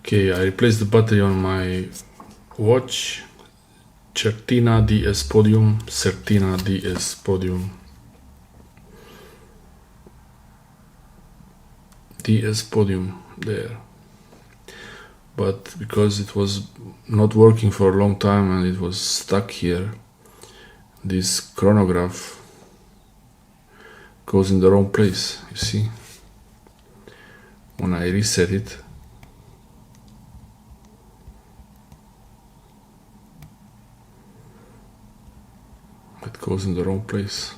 Okay, I replaced the battery on my watch. Certina DS Podium, Certina DS Podium. DS Podium there. But because it was not working for a long time and it was stuck here, this chronograph goes in the wrong place, you see. When I reset it, it goes in the wrong place.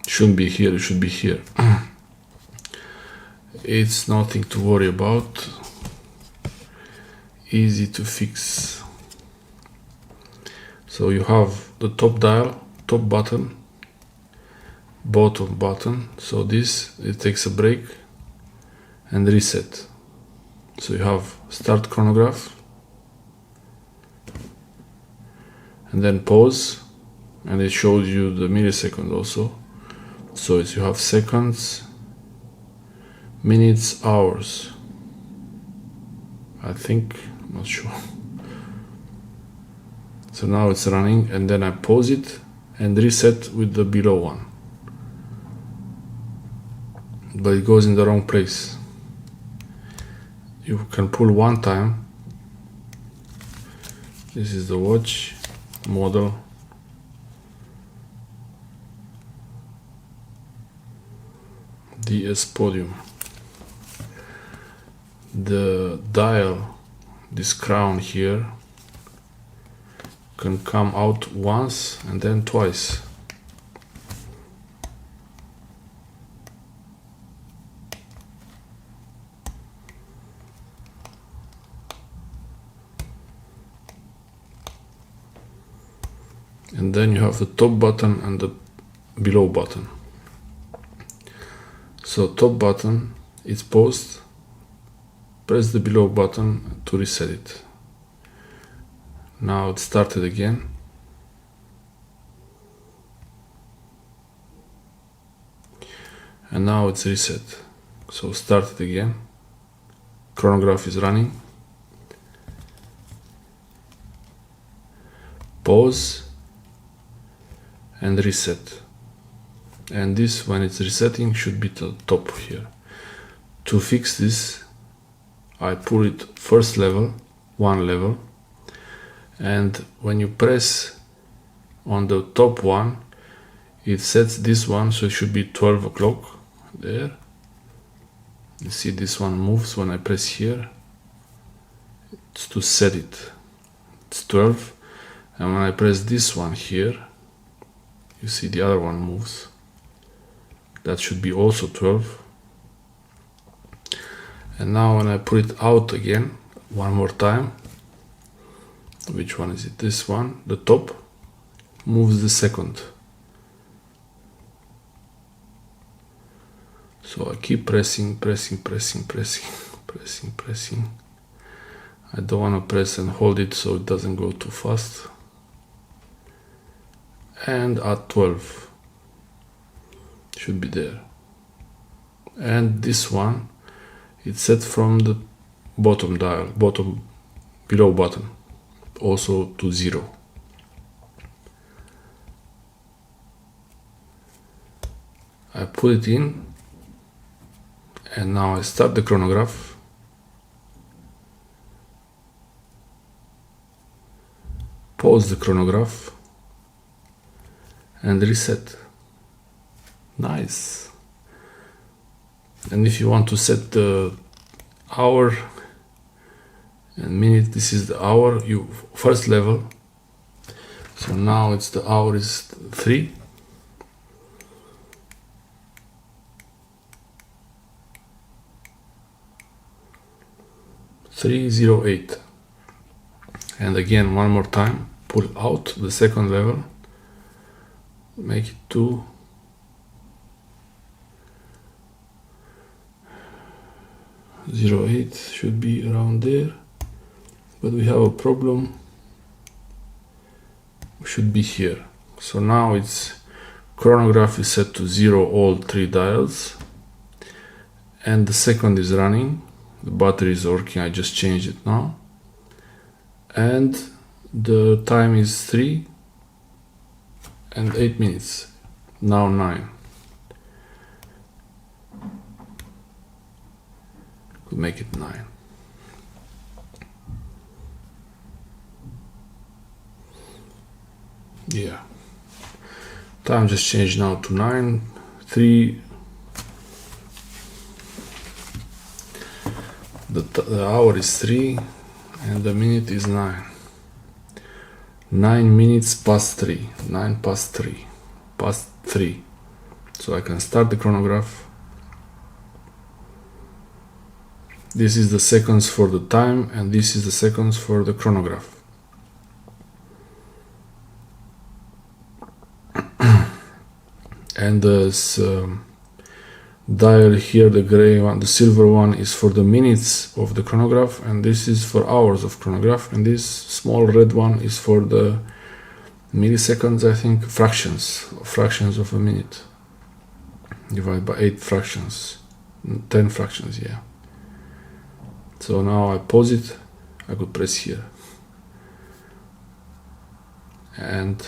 It shouldn't be here, it should be here. It's nothing to worry about. Easy to fix. So you have the top dial, top button, bottom button. So this, it takes a break and reset. So you have start chronograph and then pause, and it shows you the millisecond also. So you have seconds, minutes, hours. I think, I'm not sure. So now it's running, and then I pause it and reset with the below one. But it goes in the wrong place. You can pull one time. This is the watch model. DS Podium. The dial, this crown here, can come out once and then twice. And then you have the top button and the below button. So top button is paused. Press the below button to reset it. Now it started again. And now it's reset. So start it again. Chronograph is running. Pause and reset. And this, when it's resetting, should be the top here. To fix this, I pull it first level, one level, and when you press on the top one, it sets this one, so it should be 12 o'clock there. You see this one moves when I press here. It's to set it. It's 12. And when I press this one here, you see the other one moves. That should be also 12. And now when I put it out again, one more time, which one is it? This one, the top, moves the second. So I keep pressing. I don't want to press and hold it so it doesn't go too fast. And at 12, should be there. And this one, it's set from the bottom dial, below button, also to 0. I put it in, and now I start the chronograph. Pause the chronograph and reset. Nice. And if you want to set the hour and minute, this is the hour, you first level. So now it's the hour is 3. .308. And again, one more time, pull out the second level, make it 2. .08 should be around there, but we have a problem. We should be here. So now it's chronograph is set to 0 all 3 dials, and the second is running. The battery is working, I just changed it now. And the time is 3 and 8 minutes. Now 9. Could make it 9. Yeah. Time just changed now to 9. 3. The hour is 3 and the minute is 9. 9 minutes past 3. 9 past 3. Past 3. So I can start the chronograph. This is the seconds for the time and this is the seconds for the chronograph. And this dial here, the gray one, the silver one, is for the minutes of the chronograph, and this is for hours of chronograph, and this small red one is for the milliseconds, I think, fractions of a minute. Divided by 8 fractions, 10 fractions, yeah. So now I pause it, I could press here. And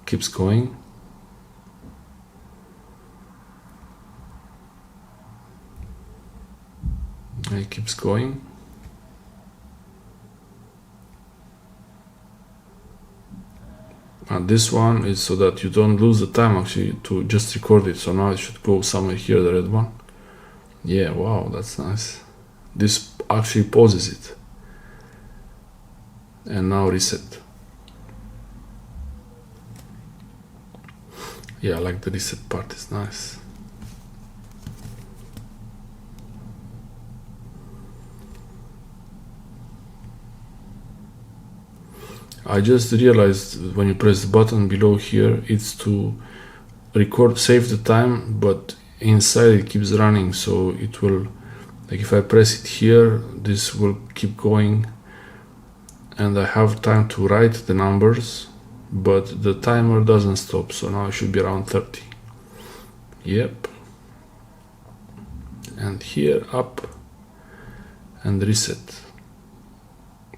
keeps going. And it keeps going. And this one is so that you don't lose the time actually to just record it. So now it should go somewhere here, the red one. Yeah, wow, that's nice. This actually pauses it. And now reset. Yeah, I like the reset part, it's nice. I just realized when you press the button below here, it's to record, save the time, but inside it keeps running, so it will, like if I press it here, this will keep going and I have time to write the numbers, but the timer doesn't stop, so now it should be around 30. Yep. And here up and reset.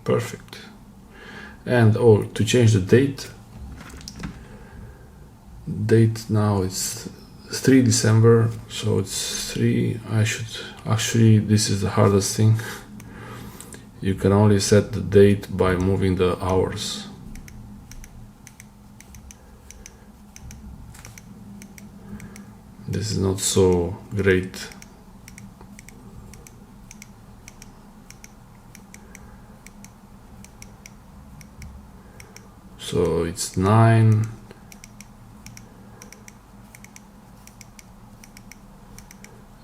Perfect. And to change the date now it's 3 December, so it's 3. I should actually, this is the hardest thing. You can only set the date by moving the hours. This is not so great. So it's 9,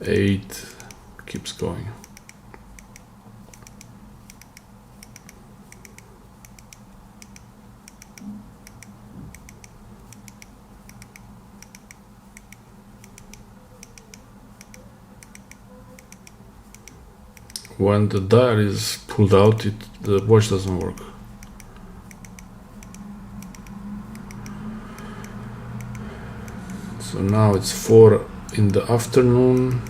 8, keeps going. When the dial is pulled out, the watch doesn't work. So now it's 4 in the afternoon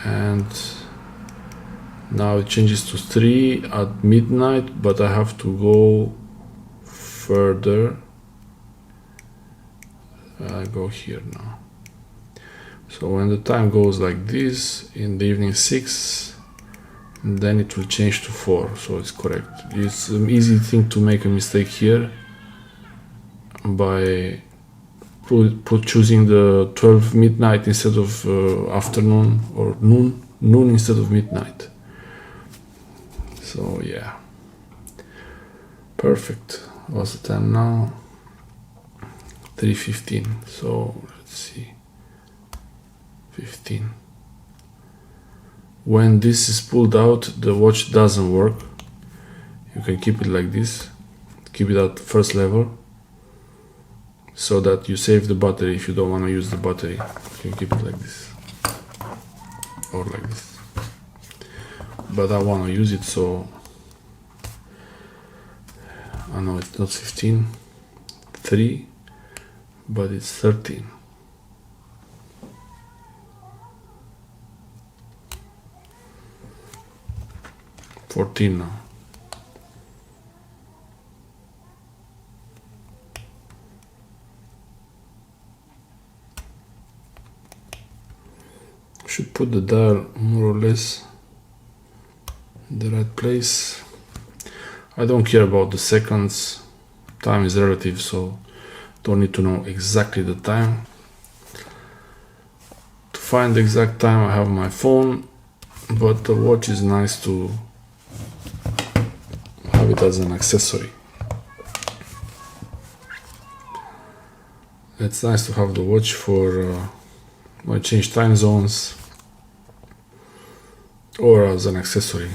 and now it changes to 3 at midnight, but I have to go further. I go here now. So when the time goes like this, in the evening 6, then it will change to 4, so it's correct. It's an easy thing to make a mistake here by choosing the 12 midnight instead of afternoon, or noon instead of midnight. So yeah, perfect. What's the time now? 3:15. So let's see, 15. When this is pulled out, the watch doesn't work. You can keep it like this, keep it at first level, so that you save the battery. If you don't want to use the battery, you can keep it like this or like this. But I want to use it, so I know it's not 15, 3, but it's 13. 14 now. Should put the dial more or less in the right place. I don't care about the seconds. Time is relative, so don't need to know exactly the time. To find the exact time I have my phone, but the watch is nice to have it as an accessory. It's nice to have the watch for when I change time zones or as an accessory.